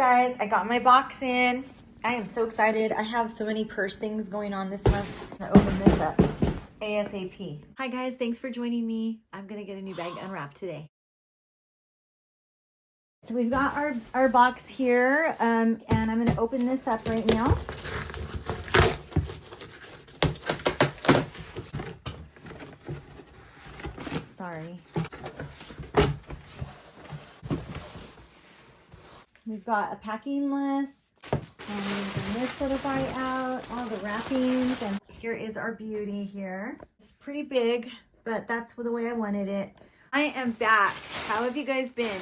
guys, I got my box in. I am so excited. I have so many purse things going on this month. I'm gonna open this up ASAP. Hi guys, thanks for joining me. I'm gonna get a new bag unwrapped today. So we've got our box here, and I'm gonna open this up right now. Sorry. We've got a packing list, and bring this little guy out, all the wrappings, and here is our beauty here. It's pretty big, but that's the way I wanted it. I am back. How have you guys been?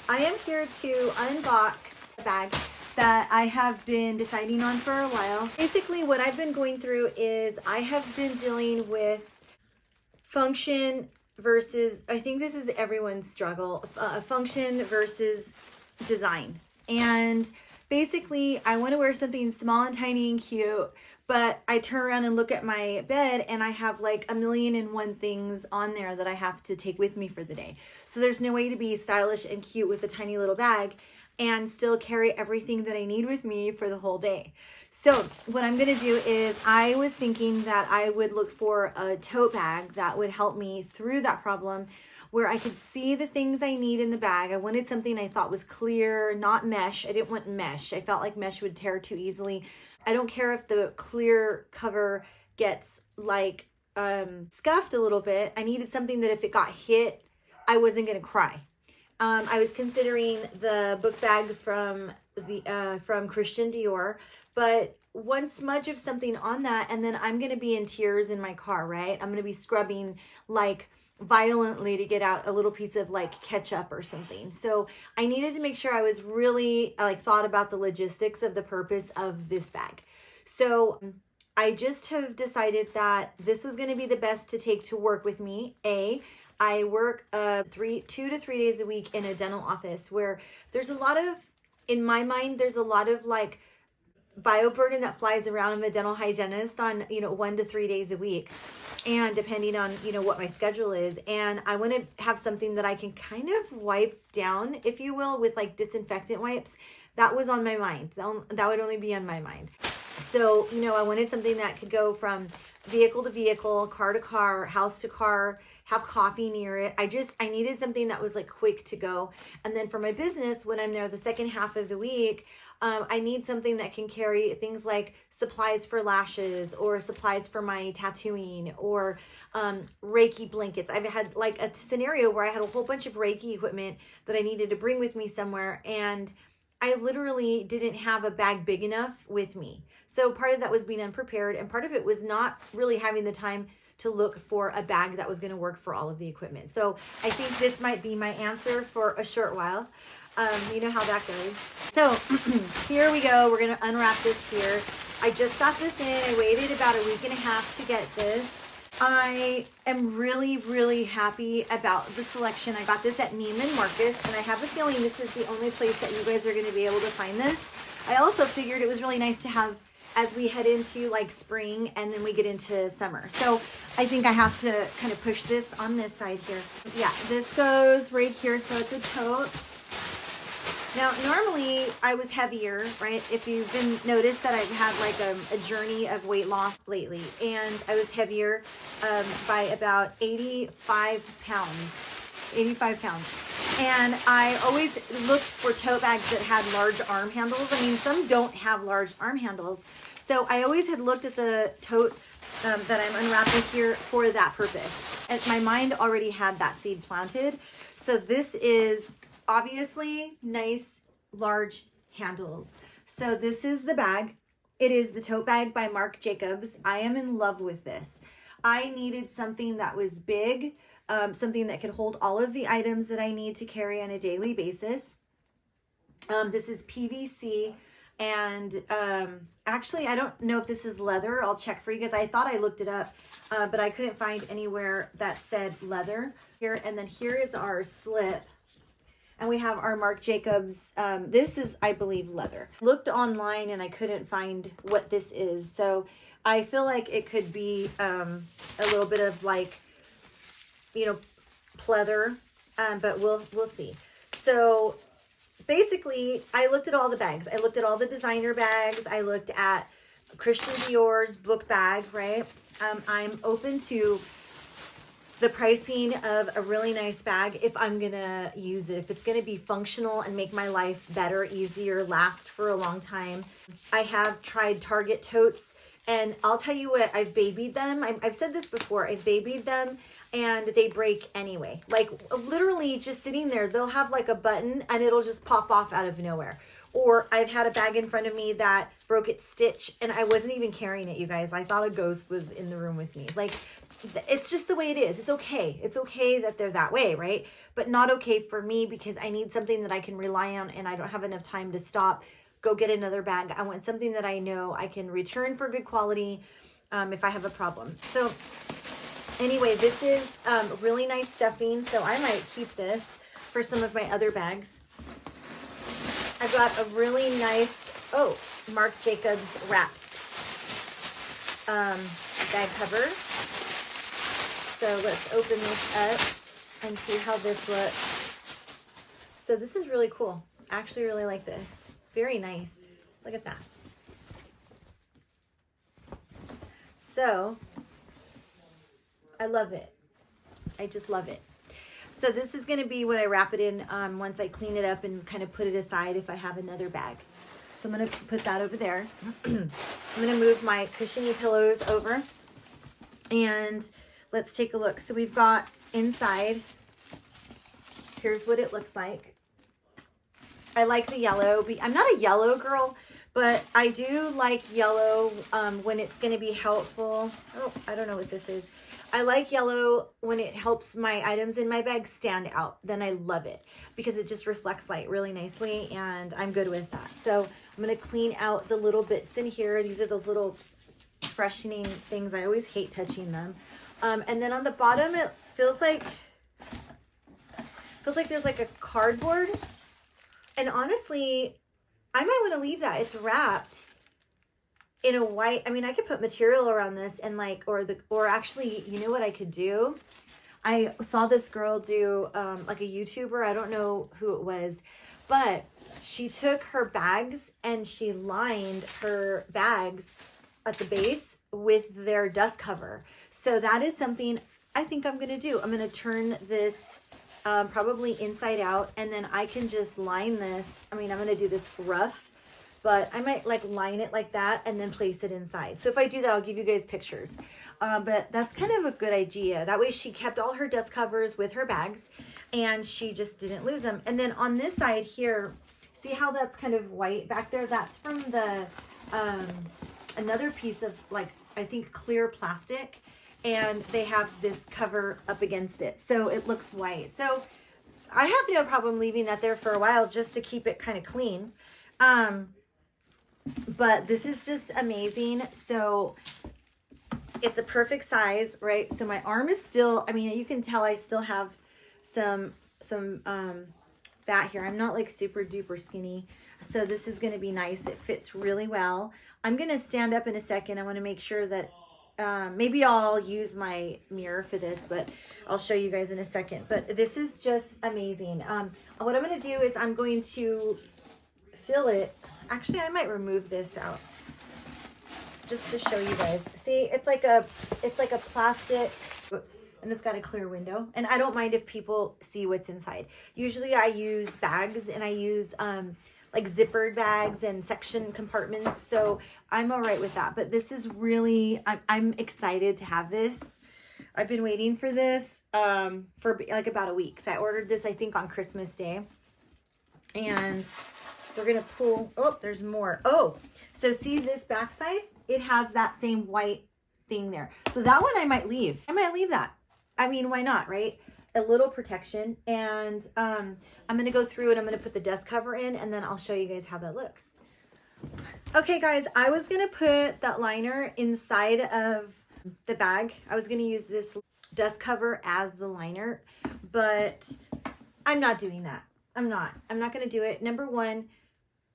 I am here to unbox a bag that I have been deciding on for a while. Basically, what I've been going through is I have been dealing with function versus, I think this is everyone's struggle, function versus design. And basically I want to wear something small and tiny and cute, but I turn around and look at my bed and I have like 1,000,001 things on there that I have to take with me for the day. So there's no way to be stylish and cute with a tiny little bag and still carry everything that I need with me for the whole day. So what I'm going to do is I was thinking that I would look for a tote bag that would help me through that problem, where I could see the things I need in the bag. I wanted something I thought was clear, not mesh. I didn't want mesh. I felt like mesh would tear too easily. I don't care if the clear cover gets like scuffed a little bit. I needed something that if it got hit, I wasn't gonna cry. I was considering the book bag from Christian Dior, but one smudge of something on that and then I'm gonna be in tears in my car, right? I'm gonna be scrubbing like violently to get out a little piece of like ketchup or something. So I needed to make sure I was really thought about the logistics of the purpose of this bag. So I just have decided that this was going to be the best to take to work with me. I work 2 to 3 days a week in a dental office where there's a lot of, in my mind, there's a lot of like bioburden that flies around. I'm a dental hygienist on 1 to 3 days a week, and depending on what my schedule is, and I want to have something that I can kind of wipe down, if you will, with like disinfectant wipes. That was on my mind. That would only be on my mind. So I wanted something that could go from vehicle to vehicle, car to car, house to car, have coffee near it. I needed something that was like quick to go. And then for my business, when I'm there the second half of the week, I need something that can carry things like supplies for lashes or supplies for my tattooing or Reiki blankets. I've had like a scenario where I had a whole bunch of Reiki equipment that I needed to bring with me somewhere, and I literally didn't have a bag big enough with me. So part of that was being unprepared, and part of it was not really having the time to look for a bag that was going to work for all of the equipment. So I think this might be my answer for a short while. You know how that goes. So here we go. We're going to unwrap this here. I just got this in. I waited about a week and a half to get this. I am really, really happy about the selection. I got this at Neiman Marcus, and I have a feeling this is the only place that you guys are going to be able to find this. I also figured it was really nice to have as we head into like spring and then we get into summer. So I think I have to kind of push this on this side here. Yeah, this goes right here. So it's a tote. Now, normally I was heavier, right? If you've been noticed that I've had like a journey of weight loss lately, and I was heavier by about 85 pounds. 85 pounds. And I always looked for tote bags that had large arm handles. I mean, some don't have large arm handles. So I always had looked at the tote that I'm unwrapping here for that purpose. And my mind already had that seed planted. So this is obviously nice, large handles. So this is the bag. It is the tote bag by Marc JACOBS. I am in love with this. I needed something that was big, something that could hold all of the items that I need to carry on a daily basis. This is PVC, and actually I don't know if this is leather. I'll check for you guys. I thought I looked it up, but I couldn't find anywhere that said leather here. And then here is our slip. And we have our Marc JACOBS. This is, I believe, leather. Looked online and I couldn't find what this is. So I feel like it could be a little bit of like, pleather, but we'll see. So basically, I looked at all the bags. I looked at all the designer bags. I looked at Christian Dior's book bag, right? I'm open to the pricing of a really nice bag if I'm gonna use it, if it's gonna be functional and make my life better, easier, last for a long time. I have tried Target totes, and I'll tell you what, I've babied them. I've said this before, I've babied them and they break anyway. Like literally just sitting there, they'll have like a button and it'll just pop off out of nowhere. Or I've had a bag in front of me that broke its stitch and I wasn't even carrying it, you guys. I thought a ghost was in the room with me. Like, it's just the way it is. It's okay. It's okay that they're that way, right? But not okay for me because I need something that I can rely on and I don't have enough time to stop, go get another bag. I want something that I know I can return for good quality if I have a problem. So anyway, this is really nice stuffing. So I might keep this for some of my other bags. I've got a really nice, Marc JACOBS wrapped bag cover. So let's open this up and see how this looks. So this is really cool. I actually really like this. Very nice. Look at that. So I love it. I just love it. So this is going to be what I wrap it in once I clean it up and kind of put it aside if I have another bag. So I'm going to put that over there. I'm going to move my cushiony pillows over and let's take a look. So we've got inside, here's what it looks like. I like the yellow. I'm not a yellow girl, but I do like yellow when it's going to be helpful. Oh, I don't know what this is. I like yellow when it helps my items in my bag stand out. Then I love it because it just reflects light really nicely and I'm good with that. So I'm going to clean out the little bits in here. These are those little freshening things. I always hate touching them. And then on the bottom, it feels like there's like a cardboard. And honestly, I might want to leave that. It's wrapped in a white. I mean, I could put material around this and like, or actually, you know what I could do? I saw this girl do like a YouTuber. I don't know who it was, but she took her bags and she lined her bags at the base with their dust cover. So that is something I think I'm going to do. I'm going to turn this probably inside out and then I can just line this. I mean, I'm going to do this rough, but I might like line it like that and then place it inside. So if I do that, I'll give you guys pictures. But that's kind of a good idea. That way she kept all her dust covers with her bags and she just didn't lose them. And then on this side here, see how that's kind of white back there? That's from the, another piece of like, I think clear plastic, and they have this cover up against it. So it looks white. So I have no problem leaving that there for a while just to keep it kind of clean. But this is just amazing. So it's a perfect size, right? So my arm is still, I mean, you can tell I still have some fat here. I'm not like super duper skinny. So this is going to be nice. It fits really well. I'm going to stand up in a second. I want to make sure that maybe I'll use my mirror for this, but I'll show you guys in a second. But this is just amazing. What I'm going to do is I'm going to fill it. Actually, I might remove this out just to show you guys. See, it's like a plastic, and it's got a clear window. And I don't mind if people see what's inside. Usually I use bags, and I use like zippered bags and section compartments. So I'm all right with that. But this is really, I'm excited to have this. I've been waiting for this for like about a week. So I ordered this, I think, on Christmas Day. And we're going to pull, oh, there's more. Oh, so see this backside? It has that same white thing there. So that one I might leave. I might leave that. I mean, why not, right? A little protection. And I'm going to go through and I'm going to put the dust cover in, and then I'll show you guys how that looks. Okay, guys, I was going to put that liner inside of the bag. I was going to use this dust cover as the liner, but I'm not doing that. I'm not going to do it. Number one,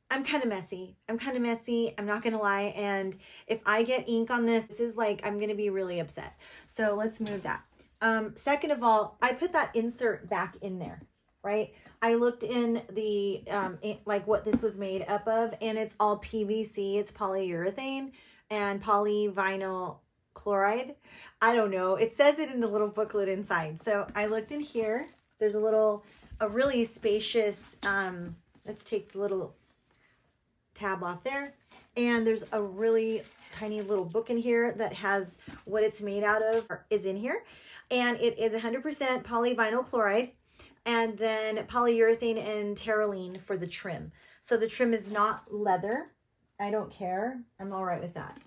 I'm kind of messy. I'm not going to lie. And if I get ink on this, this is like, I'm going to be really upset. So let's move that. Second of all, I put that insert back in there, right? I looked in the, like what this was made up of, and it's all PVC. It's polyurethane and polyvinyl chloride. I don't know. It says it in the little booklet inside. So I looked in here. There's a really spacious, let's take the little tab off there. And there's a really tiny little book in here that has what it's made out of is in here. And it is 100% polyvinyl chloride and then polyurethane and terylene for the trim. So the trim is not leather. I don't care. I'm all right with that.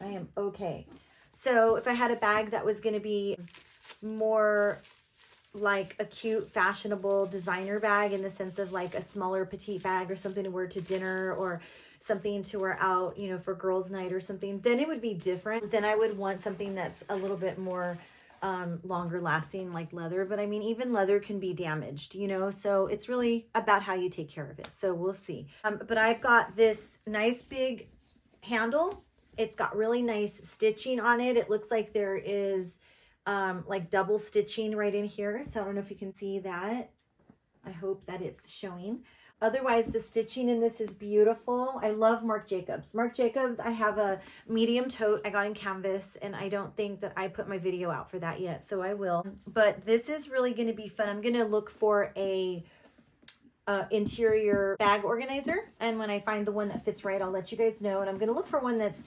I am okay. So if I had a bag that was going to be more like a cute, fashionable designer bag in the sense of like a smaller petite bag or something to wear to dinner or something to wear out, you know, for girls' night or something, then it would be different. Then I would want something that's a little bit more longer lasting, like leather. But I mean, even leather can be damaged, you know, so it's really about how you take care of it. So we'll see. But I've got this nice big handle. It's got really nice stitching on it. It looks like there is like double stitching right in here. So I don't know if you can see that. I hope that it's showing. Otherwise, the stitching in this is beautiful. I love Marc Jacobs. Marc Jacobs, I have a medium tote I got in canvas, and I don't think that I put my video out for that yet, so I will. But this is really going to be fun. I'm going to look for a interior bag organizer, and when I find the one that fits right, I'll let you guys know. And I'm going to look for one that's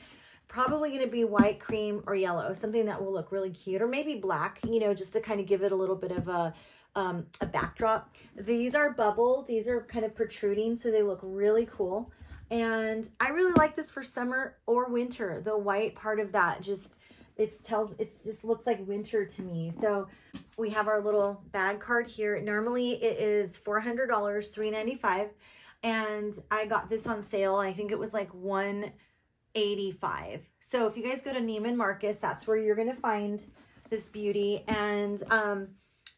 probably going to be white, cream, or yellow, something that will look really cute, or maybe black, you know, just to kind of give it a little bit of a backdrop. These are bubble. These are kind of protruding, so they look really cool. And I really like this for summer or winter. The white part of that just, it just looks like winter to me. So we have our little bag card here. Normally it is $400, $395. And I got this on sale. I think it was like $185. So if you guys go to Neiman Marcus, that's where you're going to find this beauty. And,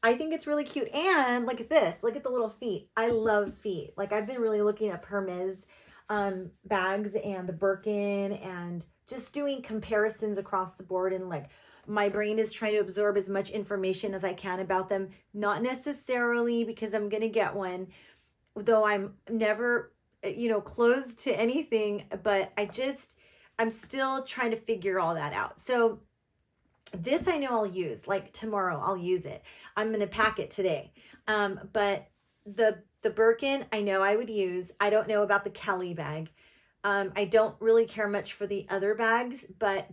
I think it's really cute. And look at this. Look at the little feet. I love feet. Like I've been really looking at Hermes bags and the Birkin and just doing comparisons across the board. And like my brain is trying to absorb as much information as I can about them. Not necessarily because I'm going to get one, though I'm never, you know, closed to anything. But I'm still trying to figure all that out. So this I know I'll use, like tomorrow I'll use it. I'm going to pack it today. But the Birkin I know I would use. I don't know about the Kelly bag. I don't really care much for the other bags, but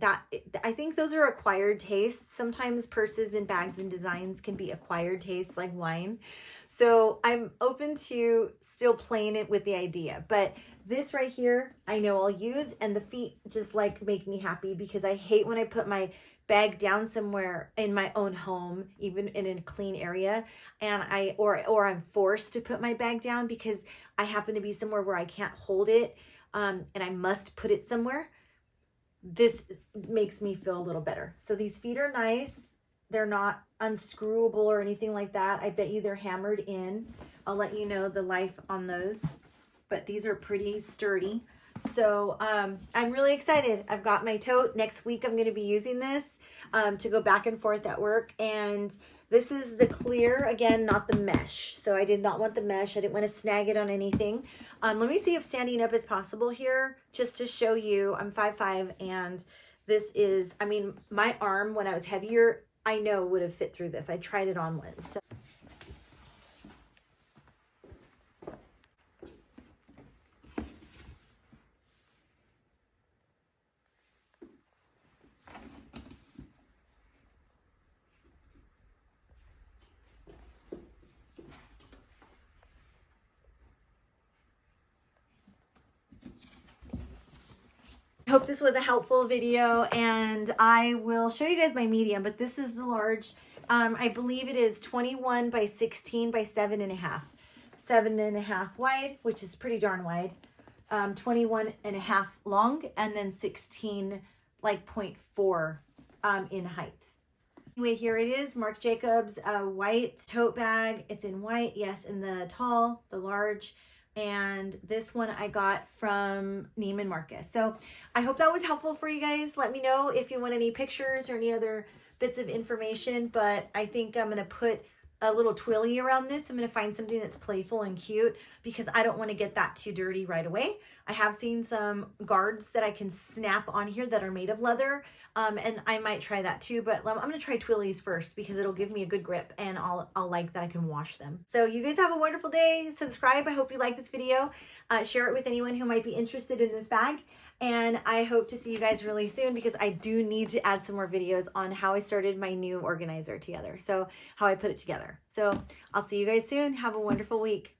I think those are acquired tastes. Sometimes purses and bags and designs can be acquired tastes like wine. So I'm open to still playing it with the idea. But this right here, I know I'll use, and the feet just like make me happy because I hate when I put my bag down somewhere in my own home, even in a clean area, and or I'm forced to put my bag down because I happen to be somewhere where I can't hold it, and I must put it somewhere. This makes me feel a little better. So these feet are nice. They're not unscrewable or anything like that. I bet you they're hammered in. I'll let you know the life on those, but these are pretty sturdy. So I'm really excited. I've got my tote. Next week I'm going to be using this to go back and forth at work. And this is the clear, again, not the mesh. So I did not want the mesh. I didn't want to snag it on anything. Let me see if standing up is possible here, just to show you. I'm 5'5", and this is, I mean, my arm when I was heavier, I know would have fit through this. I tried it on once. So I hope this was a helpful video, and I will show you guys my medium, but this is the large. I believe it is 21 by 16 by 7.5. 7.5 wide, which is pretty darn wide. 21.5 long, and then 16 like 0.4 in height. Anyway, here it is, Marc Jacobs, a white tote bag. It's in white, yes, in the tall, the large. And this one I got from Neiman Marcus. So I hope that was helpful for you guys. Let me know if you want any pictures or any other bits of information. But I think I'm going to put a little twilly around this. I'm going to find something that's playful and cute because I don't want to get that too dirty right away. I have seen some guards that I can snap on here that are made of leather, and I might try that too, but I'm going to try twillies first because it'll give me a good grip and I'll like that I can wash them. So you guys have a wonderful day. Subscribe. I hope you like this video. Share it with anyone who might be interested in this bag. And I hope to see you guys really soon because I do need to add some more videos on how I started my new organizer together. So how I put it together. So I'll see you guys soon. Have a wonderful week.